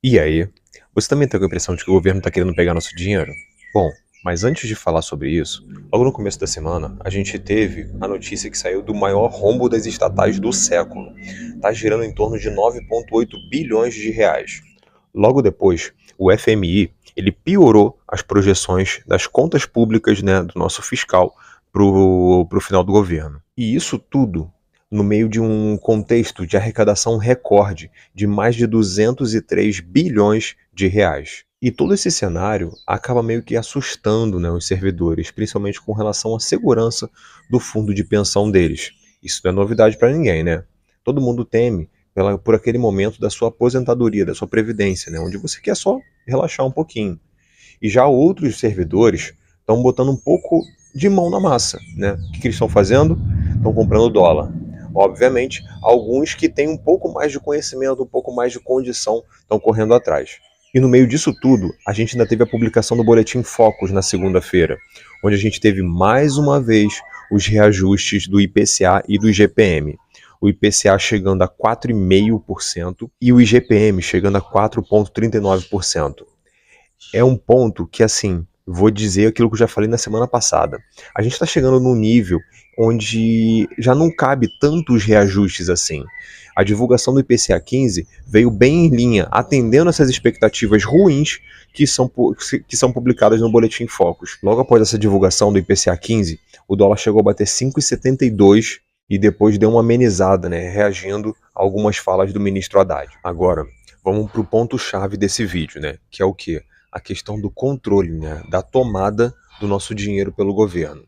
E aí? Você também tem a impressão de que o governo está querendo pegar nosso dinheiro? Bom, mas antes de falar sobre isso, logo no começo da semana, a gente teve a notícia que saiu do maior rombo das estatais do século. Está girando em torno de 9,8 bilhões de reais. Logo depois, o FMI ele piorou as projeções das contas públicas, né, do nosso fiscal para o final do governo. E isso tudo no meio de um contexto de arrecadação recorde de mais de 203 bilhões de reais. E todo esse cenário acaba meio que assustando, né, os servidores, principalmente com relação à segurança do fundo de pensão deles. Isso não é novidade para ninguém, né? Todo mundo teme por aquele momento da sua aposentadoria, da sua previdência, né, onde você quer só relaxar um pouquinho. E já outros servidores estão botando um pouco de mão na massa, né? O que eles estão fazendo? Estão comprando dólar. Obviamente, alguns que têm um pouco mais de conhecimento, um pouco mais de condição, estão correndo atrás. E no meio disso tudo, a gente ainda teve a publicação do Boletim Focus na segunda-feira, onde a gente teve mais uma vez os reajustes do IPCA e do IGPM. O IPCA chegando a 4,5% e o IGPM chegando a 4,39%. É um ponto que, assim, vou dizer aquilo que eu já falei na semana passada. A gente está chegando num nível onde já não cabe tantos reajustes assim. A divulgação do IPCA 15 veio bem em linha, atendendo essas expectativas ruins que são publicadas no Boletim Focus. Logo após essa divulgação do IPCA 15, o dólar chegou a bater 5,72 e depois deu uma amenizada, né, reagindo a algumas falas do ministro Haddad. Agora, vamos para o ponto-chave desse vídeo, né, que é o quê? A questão do controle, né, da tomada do nosso dinheiro pelo governo.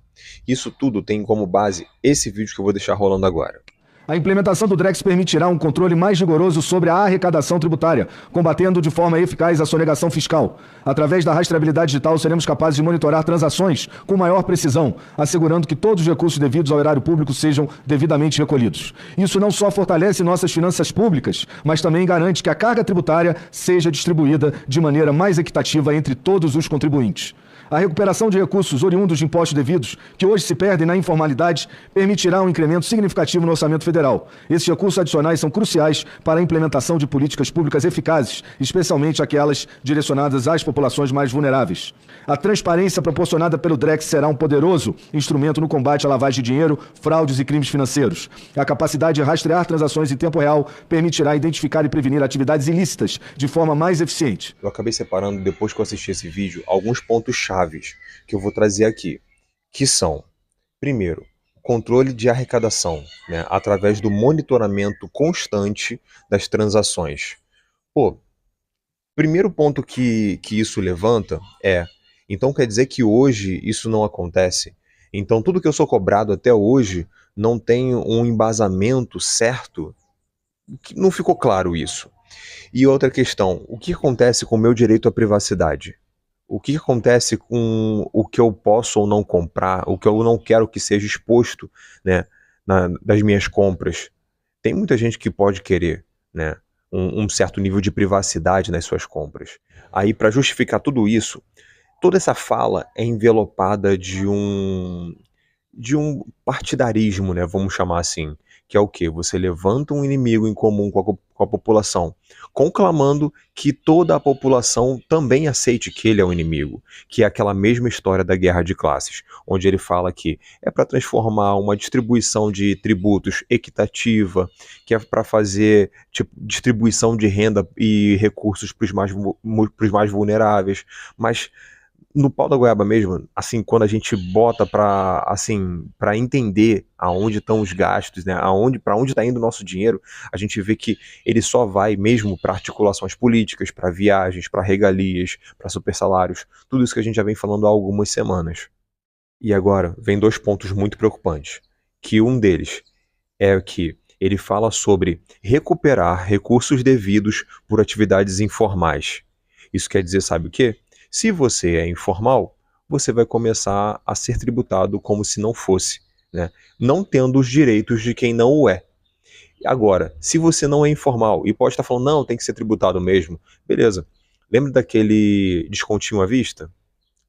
Isso tudo tem como base esse vídeo que eu vou deixar rolando agora. A implementação do Drex permitirá um controle mais rigoroso sobre a arrecadação tributária, combatendo de forma eficaz a sonegação fiscal. Através da rastreabilidade digital, seremos capazes de monitorar transações com maior precisão, assegurando que todos os recursos devidos ao erário público sejam devidamente recolhidos. Isso não só fortalece nossas finanças públicas, mas também garante que a carga tributária seja distribuída de maneira mais equitativa entre todos os contribuintes. A recuperação de recursos oriundos de impostos devidos, que hoje se perdem na informalidade, permitirá um incremento significativo no orçamento federal. Esses recursos adicionais são cruciais para a implementação de políticas públicas eficazes, especialmente aquelas direcionadas às populações mais vulneráveis. A transparência proporcionada pelo Drex será um poderoso instrumento no combate à lavagem de dinheiro, fraudes e crimes financeiros. A capacidade de rastrear transações em tempo real permitirá identificar e prevenir atividades ilícitas de forma mais eficiente. Eu acabei separando, depois que eu assisti esse vídeo, alguns pontos chaves que eu vou trazer aqui, que são, primeiro, controle de arrecadação, né, através do monitoramento constante das transações. Pô, primeiro ponto que isso levanta é, então quer dizer que hoje isso não acontece? Então tudo que eu sou cobrado até hoje não tem um embasamento certo? Não ficou claro isso. E outra questão, o que acontece com o meu direito à privacidade? O que acontece com o que eu posso ou não comprar, o que eu não quero que seja exposto, né, das minhas compras? Tem muita gente que pode querer, né, um certo nível de privacidade nas suas compras. Aí, para justificar tudo isso, toda essa fala é envelopada de um partidarismo, né, vamos chamar assim, que é o quê? Você levanta um inimigo em comum com a população, conclamando que toda a população também aceite que ele é o inimigo, que é aquela mesma história da guerra de classes, onde ele fala que é para transformar uma distribuição de tributos equitativa, que é para fazer tipo, distribuição de renda e recursos para os mais vulneráveis, mas no pau da goiaba mesmo, assim, quando a gente bota para entender aonde estão os gastos, né, para onde está indo o nosso dinheiro, a gente vê que ele só vai mesmo para articulações políticas, para viagens, para regalias, para super salários, tudo isso que a gente já vem falando há algumas semanas. E agora vem dois pontos muito preocupantes, que um deles é que ele fala sobre recuperar recursos devidos por atividades informais. Isso quer dizer, sabe o quê? Se você é informal, você vai começar a ser tributado como se não fosse, né? Não tendo os direitos de quem não o é. Agora, se você não é informal e pode estar falando, não, tem que ser tributado mesmo, beleza. Lembra daquele descontinho à vista?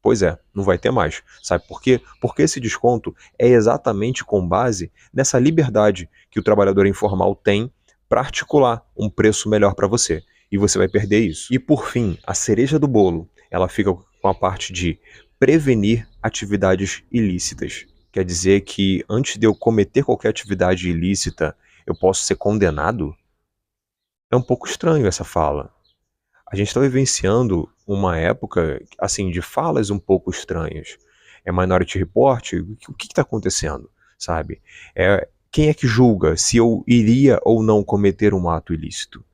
Pois é, não vai ter mais. Sabe por quê? Porque esse desconto é exatamente com base nessa liberdade que o trabalhador informal tem para articular um preço melhor para você. e você vai perder isso. E por fim, a cereja do bolo, ela fica com a parte de prevenir atividades ilícitas. Quer dizer que antes de eu cometer qualquer atividade ilícita, eu posso ser condenado? É um pouco estranho essa fala. A gente está vivenciando uma época, assim, de falas um pouco estranhas. É Minority Report? O que está acontecendo, sabe? Quem é que julga se eu iria ou não cometer um ato ilícito,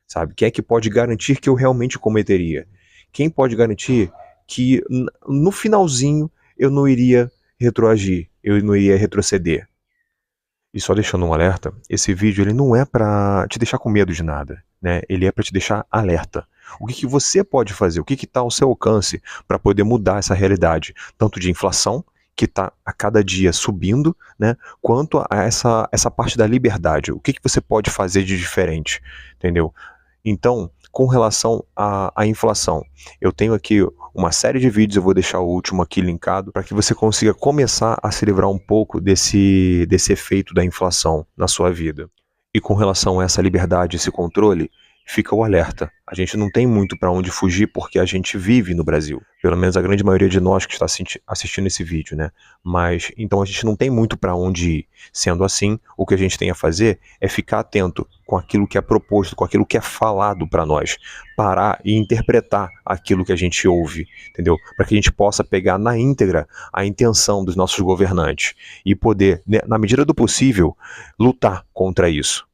sabe? Quem é que pode garantir que eu realmente cometeria? Quem pode garantir que no finalzinho eu não iria retroagir, eu não iria retroceder? E só deixando um alerta, esse vídeo ele não é para te deixar com medo de nada, né? Ele é para te deixar alerta. O que você pode fazer? O que está ao seu alcance para poder mudar essa realidade, tanto de inflação, que está a cada dia subindo, né? Quanto a essa parte da liberdade. O que você pode fazer de diferente, entendeu? Então, com relação à inflação, eu tenho aqui uma série de vídeos, eu vou deixar o último aqui linkado, para que você consiga começar a se livrar um pouco desse efeito da inflação na sua vida. E com relação a essa liberdade, esse controle, fica o alerta. A gente não tem muito para onde fugir porque a gente vive no Brasil. Pelo menos a grande maioria de nós que está assistindo esse vídeo, né? Mas então a gente não tem muito para onde ir. Sendo assim, o que a gente tem a fazer é ficar atento com aquilo que é proposto, com aquilo que é falado para nós. Parar e interpretar aquilo que a gente ouve, entendeu? Para que a gente possa pegar na íntegra a intenção dos nossos governantes e poder, na medida do possível, lutar contra isso.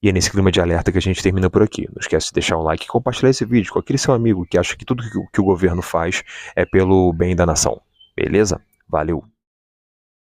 E é nesse clima de alerta que a gente termina por aqui. Não esquece de deixar um like e compartilhar esse vídeo com aquele seu amigo que acha que tudo que o governo faz é pelo bem da nação. Beleza? Valeu!